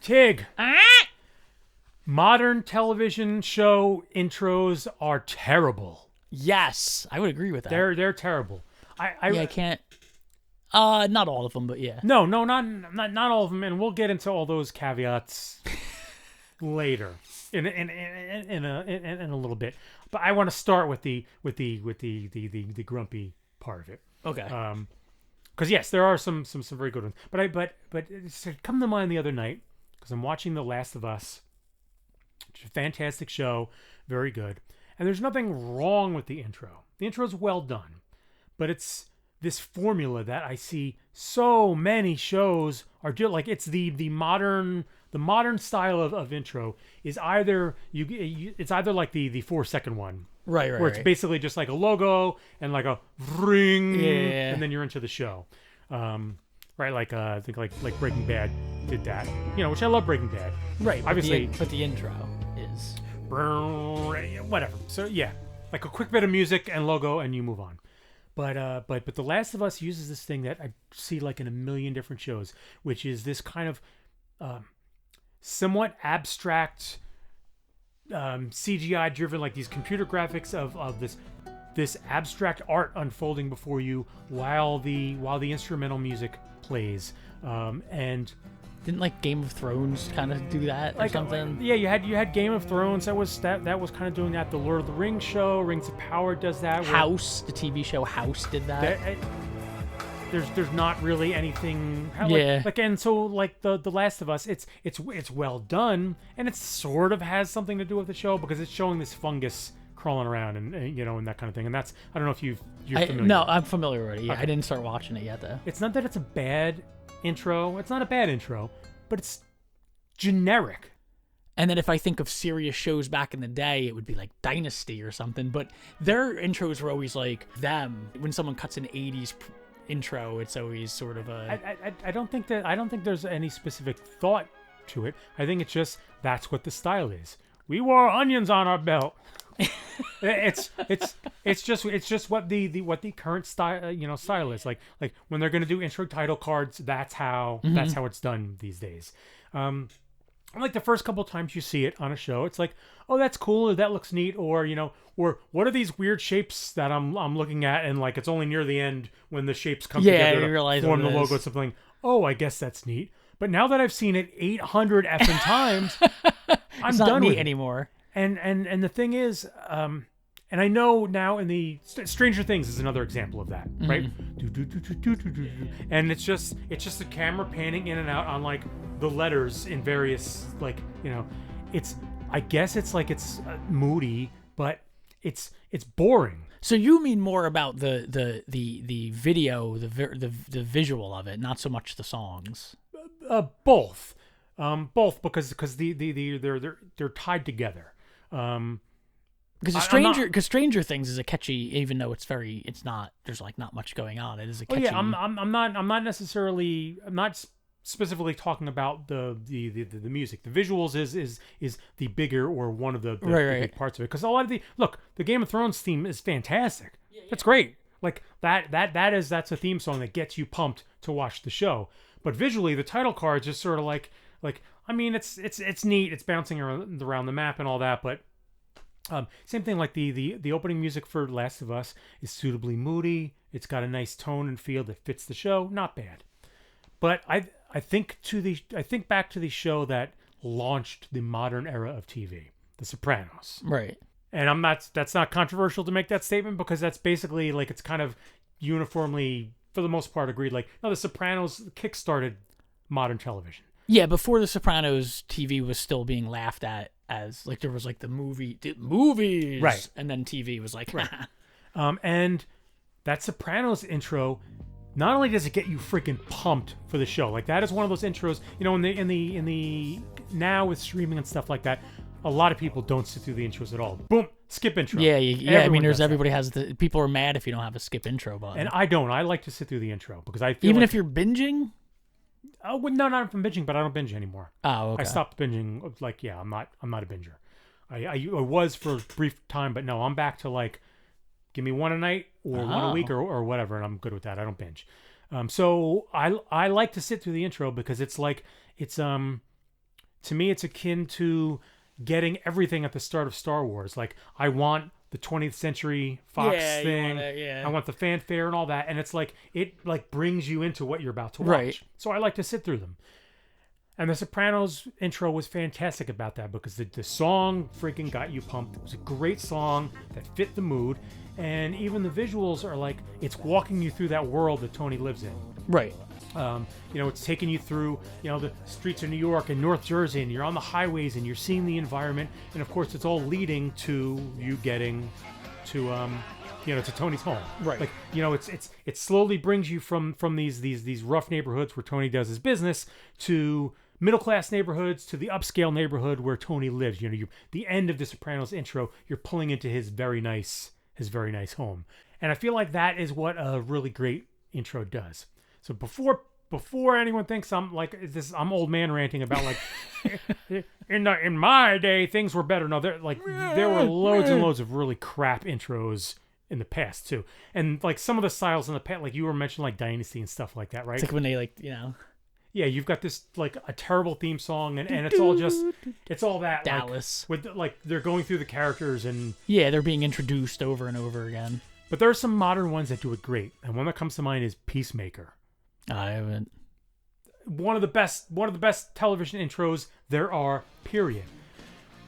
Tig. Modern television show intros are terrible. Yes, I would agree with that. They're terrible. I can't. Not all of them, but yeah. No, not all of them, and we'll get into all those caveats later in a little bit. But I want to start with the grumpy part of it. Okay. Because yes, there are some very good ones. But it's come to mind the other night because I'm watching The Last of Us. It's a fantastic show, very good. And there's nothing wrong with the intro. The intro is well done, but it's this formula that I see so many shows are doing. Like it's the modern style of intro is either it's either like the 4-second one. Right. Where it's basically just like a logo and like a ring, yeah, and then you're into the show. Right, like I think like Breaking Bad did that. Which I love Breaking Bad. Right, obviously, but the intro is whatever. So yeah, like a quick bit of music and logo, and you move on. But The Last of Us uses this thing that I see like in a million different shows, which is this kind of somewhat abstract. CGI driven, like these computer graphics of this abstract art unfolding before you while the instrumental music plays, and didn't like Game of Thrones kind of do that or something? Yeah, you had Game of Thrones that was kind of doing that. The Lord of the Rings show, Rings of Power, does that. House, the TV show House, did that. There's not really anything and so like the Last of Us, it's well done, and it sort of has something to do with the show because it's showing this fungus crawling around and and that kind of thing, and that's, I don't know if you're familiar. No, I'm familiar already. Yeah, okay. I didn't start watching it yet though. It's not that it's a bad intro. It's not a bad intro, but it's generic. And then if I think of serious shows back in the day, it would be like Dynasty or something, but their intros were always like them. When someone cuts an 80s intro, it's always sort of a I don't think there's any specific thought to it. I think it's just that's what the style is. We wore onions on our belt. it's just what the current style style is. Like when they're gonna do intro title cards, that's how it's done these days. Like the first couple times you see it on a show, it's like, oh, that's cool, or that looks neat, or or what are these weird shapes that I'm looking at, and like it's only near the end when the shapes come together to form the logo. Something. Oh, I guess that's neat. But now that I've seen it 800 effing times, I'm done with it anymore. And the thing is, and I know now in the Stranger Things is another example of that, right? And it's just the camera panning in and out on like the letters in various I guess it's like it's moody, but it's boring. So you mean more about the video, the visual of it, not so much the songs. Both because they're tied together. Because Stranger Things is a catchy, even though there's not much going on. It is a catchy. Yeah, I'm not specifically talking about the music. The visuals is the bigger, or one of the big parts of it. Because a lot of the Game of Thrones theme is fantastic. Yeah. That's great. Like that's a theme song that gets you pumped to watch the show. But visually, the title card is just sort of like I mean, it's neat. It's bouncing around the map and all that, but same thing. Like the opening music for Last of Us is suitably moody. It's got a nice tone and feel that fits the show. Not bad. But I think back to the show that launched the modern era of TV, The Sopranos. Right. And that's not controversial to make that statement, because that's basically like it's kind of uniformly, for the most part, agreed. Like, no, The Sopranos kickstarted modern television. Yeah, before The Sopranos, TV was still being laughed at as like there was like the movies, right? And then TV was like, right. And that Sopranos intro, not only does it get you freaking pumped for the show, like that is one of those intros. In the now with streaming and stuff like that, a lot of people don't sit through the intros at all. Boom, skip intro. Yeah. I mean, everybody has people are mad if you don't have a skip intro button. And I don't. I like to sit through the intro because I feel even if you're binging. Oh, no, not from binging, but I don't binge anymore. Oh, okay. I stopped binging. Like, yeah, I'm not a binger. I was for a brief time, but no, I'm back to like, give me one a night or one a week or whatever, and I'm good with that. I don't binge. So I like to sit through the intro because it's like it's to me, it's akin to getting everything at the start of Star Wars. Like, I want the 20th Century Fox thing. I want the fanfare and all that. And it's like, it like brings you into what you're about to watch. Right. So I like to sit through them. And the Sopranos intro was fantastic about that because the song freaking got you pumped. It was a great song that fit the mood. And even the visuals are like, it's walking you through that world that Tony lives in. Right. It's taking you through, the streets of New York and North Jersey, and you're on the highways and you're seeing the environment. And of course, it's all leading to you getting to, to Tony's home. Right. Like, it slowly brings you from these rough neighborhoods where Tony does his business to middle-class neighborhoods to the upscale neighborhood where Tony lives. The end of the Sopranos intro, you're pulling into his very nice home. And I feel like that is what a really great intro does. So before anyone thinks I'm old man ranting about like in my day things were better. No, there were loads and loads of really crap intros in the past too. And like some of the styles in the past, like you were mentioning like Dynasty and stuff like that, right? It's like when they Yeah, you've got this like a terrible theme song, and it's all that Dallas with like they're going through the characters and they're being introduced over and over again. But there are some modern ones that do it great, and one that comes to mind is Peacemaker. I haven't. One of the best television intros there are. Period.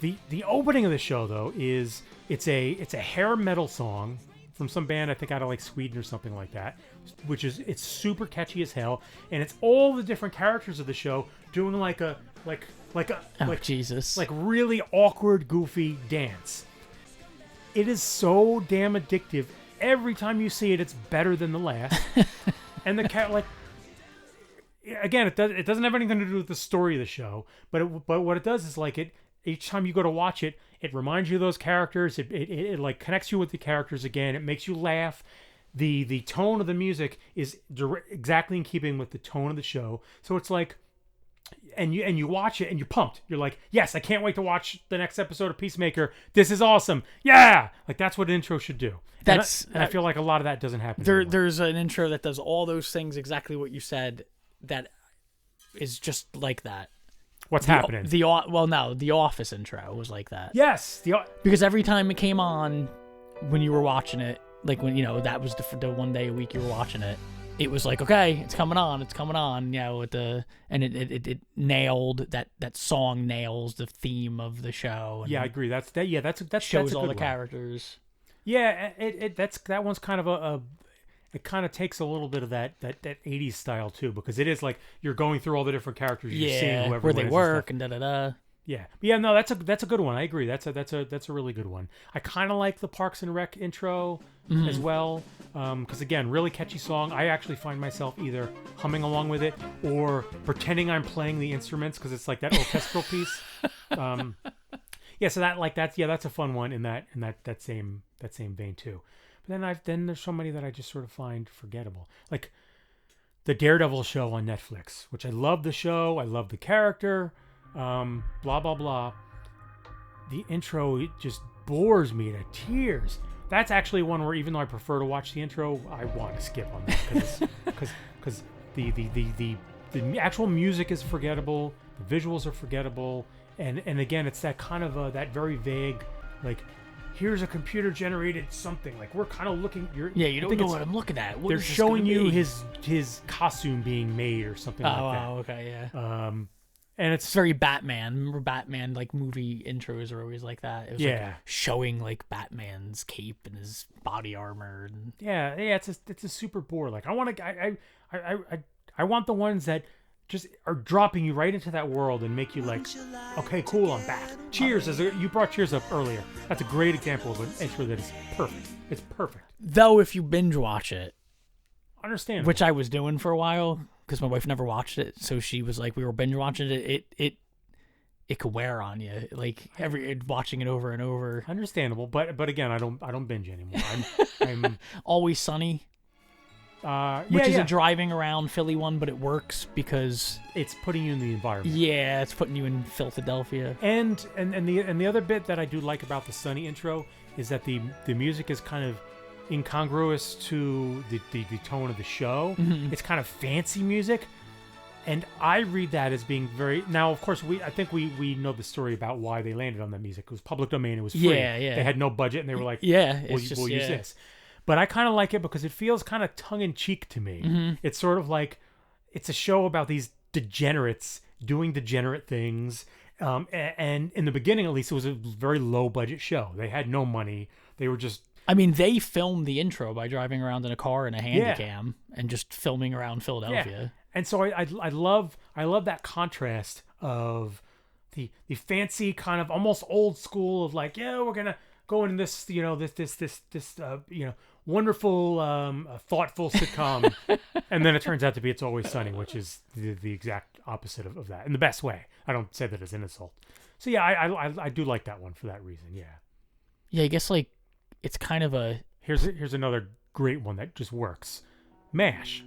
The opening of the show though is it's a hair metal song from some band I think out of like Sweden or something like that, it's super catchy as hell, and it's all the different characters of the show doing like Jesus, like really awkward, goofy dance. It is so damn addictive. Every time you see it, it's better than the last. And the again, it doesn't have anything to do with the story of the show, but what it does is like each time you go to watch it, it reminds you of those characters. It like connects you with the characters again. It makes you laugh. The tone of the music is exactly in keeping with the tone of the show. So it's like, and you watch it and you're pumped. You're like, yes, I can't wait to watch the next episode of Peacemaker. This is awesome. Yeah, like that's what an intro should do. And I feel like a lot of that doesn't happen. There's an intro that does all those things exactly what you said. That is just like that. What's happening? The Office intro was like that. Yes, because every time it came on, when you were watching it, like when that was the one day a week you were watching it, it was like, okay, it's coming on, with it nailed that song nails the theme of the show. And I agree. That's shows all the one. characters. Yeah, that one's kind of it kind of takes a little bit of that 80s style too, because it is like you're going through all the different characters, you're seeing whoever where they work and da. Yeah, no, that's a good one. I agree. That's a really good one. I kind of like the Parks and Rec intro as well, because again, really catchy song. I actually find myself either humming along with it or pretending I'm playing the instruments because it's like that orchestral piece. So that's a fun one in that same vein too. But then there's so many that I just sort of find forgettable, like the Daredevil show on Netflix, which I love the show, I love the character. Blah blah blah. The intro, it just bores me to tears. That's actually one where even though I prefer to watch the intro, I want to skip on that because the actual music is forgettable, the visuals are forgettable, and again it's that kind of that very vague, like here's a computer generated something, like we're kind of looking. You don't know what I'm looking at. They're showing you his costume being made or something like that. Oh, okay, yeah. And it's very Batman. Remember Batman, like movie intros are always like that. It was like showing like Batman's cape and his body armor. And... Yeah. It's a super bore. Like I want the ones that just are dropping you right into that world and make you like, okay, cool, I'm back. Cheers, you brought Cheers up earlier. That's a great example of an intro that is perfect. It's perfect. Though if you binge watch it, understand, which I was doing for a while. Because my wife never watched it, so she was like, we were binge watching it. It could wear on you, like watching it over and over. Understandable, but again, I don't binge anymore. I'm Always Sunny, which is a driving around Philly one, but it works because it's putting you in the environment. Yeah, it's putting you in Philadelphia. And the other bit that I do like about the Sunny intro is that the music is kind of incongruous to the tone of the show. Mm-hmm. It's kind of fancy music, And I read that as being very. Now, of course, I think we know the story about why they landed on that music. It was public domain. It was free. Yeah. They had no budget, and they were like, yeah, we'll use this. But I kind of like it because it feels kind of tongue in cheek to me. Mm-hmm. It's sort of like it's a show about these degenerates doing degenerate things. And in the beginning, at least, it was a very low budget show. They had no money. They were just. I mean, they filmed the intro by driving around in a car in a handycam and just filming around Philadelphia. Yeah. And so I love that contrast of the fancy kind of almost old school of like, yeah, we're gonna go in this this wonderful thoughtful sitcom, and then it turns out to be It's Always Sunny, which is the exact opposite of that in the best way. I don't say that as an insult. So yeah, I do like that one for that reason. Yeah, I guess like it's kind of a here's another great one that just works. MASH.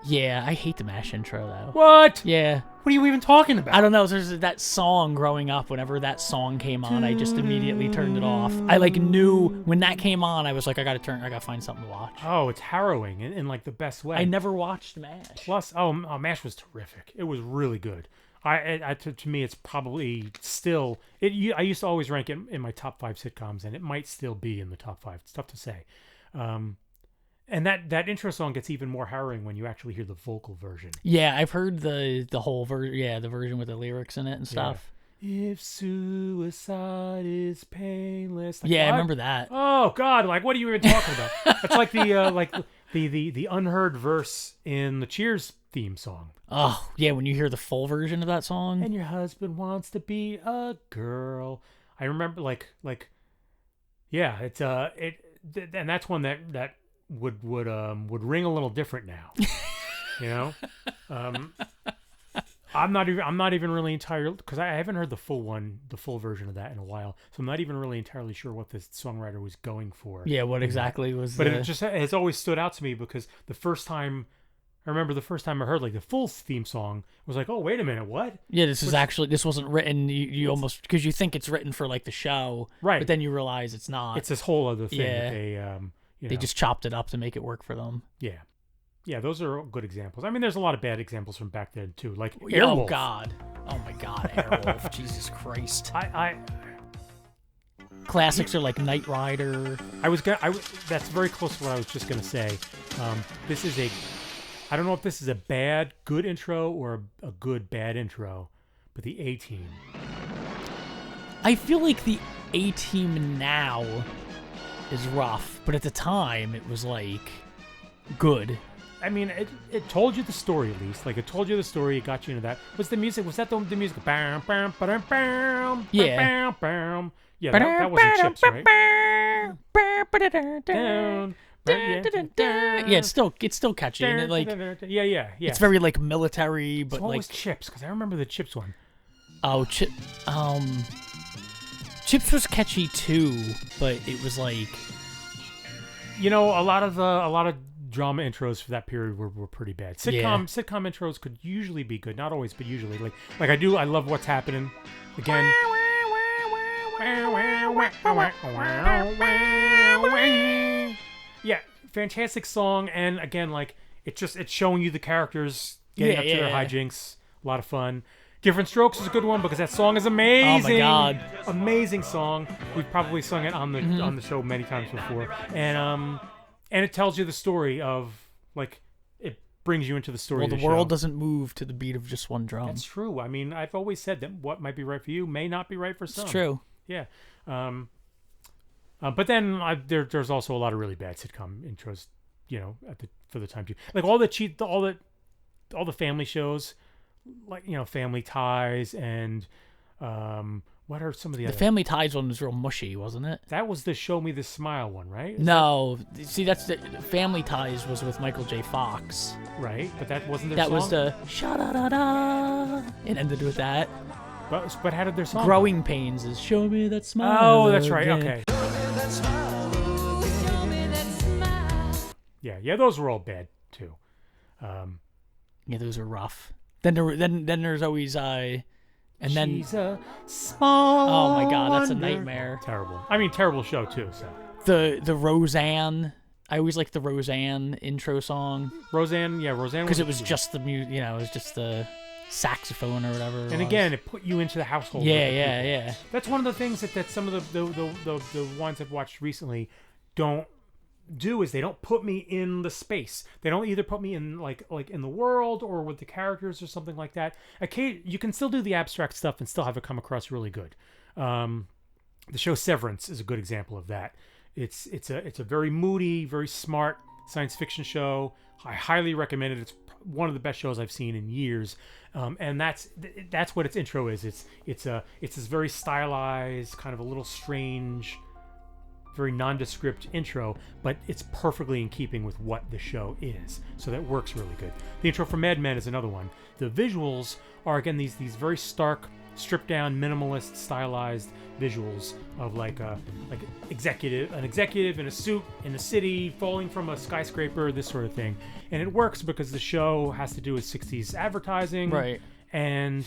Yeah, I hate the MASH intro though. What? Yeah. What are you even talking about? I don't know. There's that song growing up. Whenever that song came on, I just immediately turned it off. I like knew when that came on, I was like, I gotta find something to watch. Oh, it's harrowing in like the best way. I never watched MASH. Plus, MASH was terrific. It was really good. To me, it's probably still. I used to always rank it in my top 5 sitcoms, and it might still be in the top 5. It's tough to say. And that intro song gets even more harrowing when you actually hear the vocal version. Yeah, I've heard the whole version. Yeah, the version with the lyrics in it and stuff. Yeah. If suicide is painless. Like, yeah, what? I remember that. Oh God! Like, what are you even talking about? It's like the unheard verse in the Cheers theme song. Oh yeah, when you hear the full version of that song. And your husband wants to be a girl. I remember yeah, it's and that's one that would ring a little different now. You know? I'm not even really entirely, because I haven't heard the full version of that in a while, so I'm not even really entirely sure what the songwriter was going for. Yeah, what exactly was but it just has always stood out to me, because the first time I heard like the full theme song, was like, oh wait a minute, what? Yeah, this wasn't written. You almost, because you think it's written for like the show, right? But then you realize it's not. It's this whole other thing. Yeah. That they just chopped it up to make it work for them. Yeah. Yeah, those are good examples. I mean, there's a lot of bad examples from back then too, like Oh Airwolf. God! Oh my God! Airwolf! Jesus Christ! I Classics are like Knight Rider. That's very close to what I was just gonna say. This is I don't know if this is a bad good intro or a good bad intro, but the A-Team. I feel like the A-Team now is rough, but at the time it was like good. I mean, it told you the story at least. Like, it told you the story. It got you into that. Was the music? Was that the music? Bam, bam, bam, bam, yeah. Bam, bam. Yeah, that wasn't Chips, right? Down. Yeah, it's still catchy. And it, like, yeah. It's very like military, but so what like was Chips? Because I remember the Chips one. Oh, Chips was catchy too, but it was like, you know, a lot of drama intros for that period were pretty bad. Sitcom intros could usually be good, not always, but usually. Like I love What's Happening. Again. Yeah, fantastic song, and again, like it's showing you the characters getting up to their hijinks. A lot of fun. Different Strokes is a good one because that song is amazing. Oh my God, amazing song. We've probably sung it on the show many times before, and it tells you the story of, like, it brings you into the story. Well, of the the world show. doesn't move to the beat of just one drum. That's true. I mean, I've always said that what might be right for you may not be right for some. It's true. Yeah. But then there's also a lot of really bad sitcom intros, you know, for the time too. Like all the family shows, like, you know, Family Ties and what are some of the other? Family Ties one was real mushy, wasn't it? That was the Show Me the Smile one, right? No, see, that's the Family Ties was with Michael J. Fox. Right, but that wasn't their that song? Was the sha-da-da-da. It ended with that. But how did their song Growing Pains is Show Me That Smile. Oh, that's right. Again. Okay. Yeah, those were all bad too. Yeah, those are rough. Then there's always and then she's a small. Oh my God, that's a nightmare. Terrible. I mean, terrible show too. So the Roseanne I always like the Roseanne intro song. Roseanne because it was just the it was just the saxophone or whatever. And again, it put you into the household. Yeah. That's one of the things that some of the ones I've watched recently don't do is they don't put me in the space. They don't either put me in like in the world or with the characters or something like that. You can still do the abstract stuff and still have it come across really good. The show Severance is a good example of that. It's a very moody, very smart science fiction show. I highly recommend it. It's one of the best shows I've seen in years. And that's what its intro is. It's this very stylized, kind of a little strange, very nondescript intro, but it's perfectly in keeping with what the show is. So that works really good. The intro for Mad Men is another one. The visuals are again these very stark, stripped down, minimalist, stylized visuals of an executive in a suit in the city falling from a skyscraper, this sort of thing. And it works because the show has to do with 60s advertising, right? And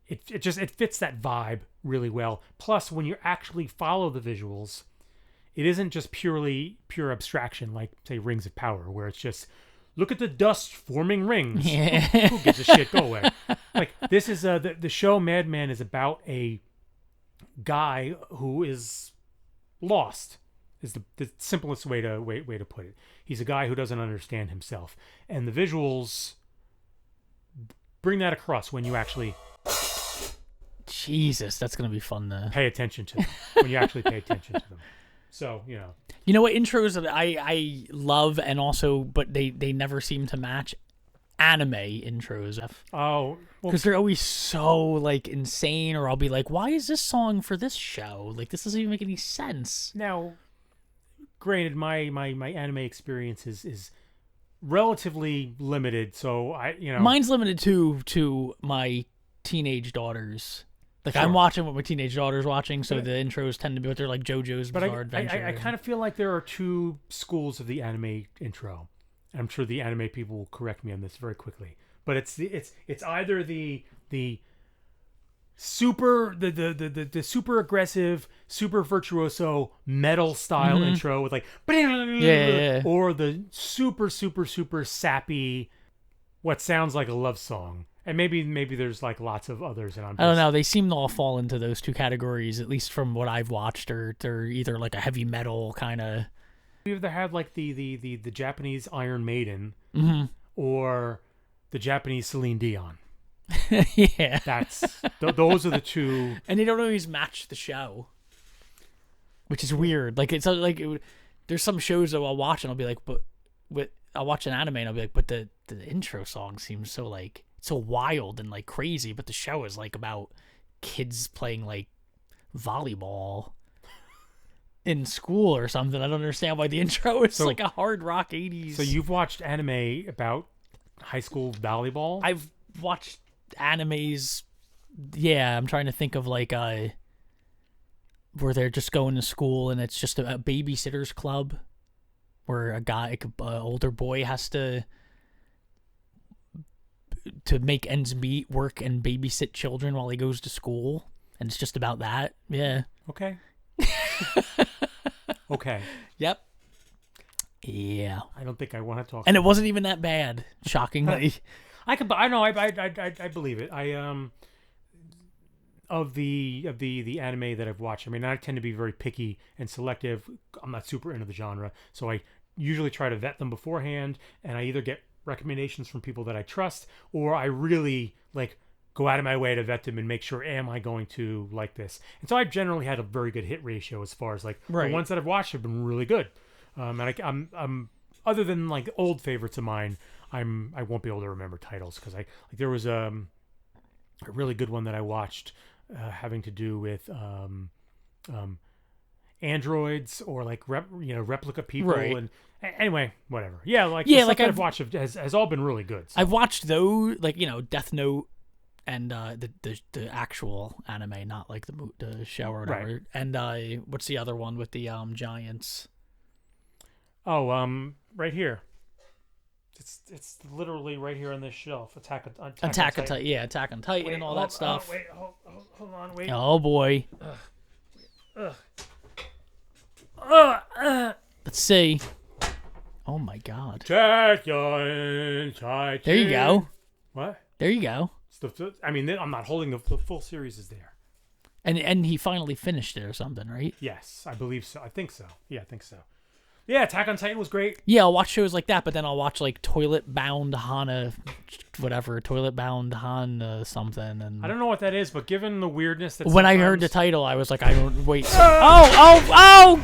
it fits that vibe really well. Plus, when you actually follow the visuals, it isn't just pure abstraction like, say, Rings of Power, where it's just, look at the dust forming rings. Yeah. Who gives a shit? Go away. Like, this is the show Mad Men is about a guy who is lost. Is the simplest way to put it. He's a guy who doesn't understand himself, and the visuals bring that across when you actually. Jesus, that's gonna be fun to pay attention to them. When you actually pay attention to them. So, You know what intros that I love, and also, but they never seem to match anime intros. Oh, because they're always so like insane, or I'll be like, why is this song for this show? Like, this doesn't even make any sense. Now, granted, my anime experience is relatively limited, so mine's limited to my teenage daughters. Like, sure. I'm watching what my teenage daughter's watching, so the intros tend to be what they're like JoJo's Bizarre Adventure. I kind of feel like there are two schools of the anime intro. I'm sure the anime people will correct me on this very quickly. But it's either the super the super aggressive, super virtuoso metal style intro with like or the super sappy what sounds like a love song. And maybe there's like lots of others, and I don't know. They seem to all fall into those two categories, at least from what I've watched. Or they're either like a heavy metal kind of. We either had like the Japanese Iron Maiden, or the Japanese Celine Dion. Yeah, those are the two. And they don't always match the show, which is weird. Like it's like there's some shows that I'll watch and I'll be like, but I'll watch an anime and I'll be like, but the intro song seems so like. So wild and like crazy, but the show is like about kids playing like volleyball in school or something. I don't understand why the intro is like a hard rock 80s. So you've watched anime about high school volleyball? I've watched animes. Yeah, I'm trying to think of like where they're just going to school and it's just a babysitter's club where an older boy has to make ends meet, work and babysit children while he goes to school, and it's just about that. Yeah. Okay. Okay. Yep. Yeah. I don't think I want to talk. And it wasn't even that bad, shockingly. I believe it. Of the anime that I've watched, I mean, I tend to be very picky and selective. I'm not super into the genre, so I usually try to vet them beforehand, and I either get recommendations from people that I trust, or I really like go out of my way to vet them and make sure, am I going to like this? And so I've generally had a very good hit ratio as far as like the ones that I've watched have been really good. And I'm other than like old favorites of mine, I won't be able to remember titles because there was a really good one that I watched having to do with androids or like replica people and anyway, whatever. Yeah, like the stuff that I've watched has all been really good. So. I've watched those, like Death Note and the actual anime, not like the show or whatever. Right. And what's the other one with the giants? Oh, right here. It's literally right here on this shelf. Attack on Titan. Yeah, Attack on Titan and all that stuff. Hold on, wait. Oh boy. Let's see. Oh my God. There you go. What? There you go. I mean, I'm not holding the full series is there. And he finally finished it or something, right? Yes, I believe so. I think so. Yeah, I think so. Yeah, Attack on Titan was great. Yeah, I'll watch shows like that, but then I'll watch like Toilet Bound Hana, Toilet Bound Hana something. And I don't know what that is, but given the weirdness that when I heard the title, I was like, I don't wait. Oh!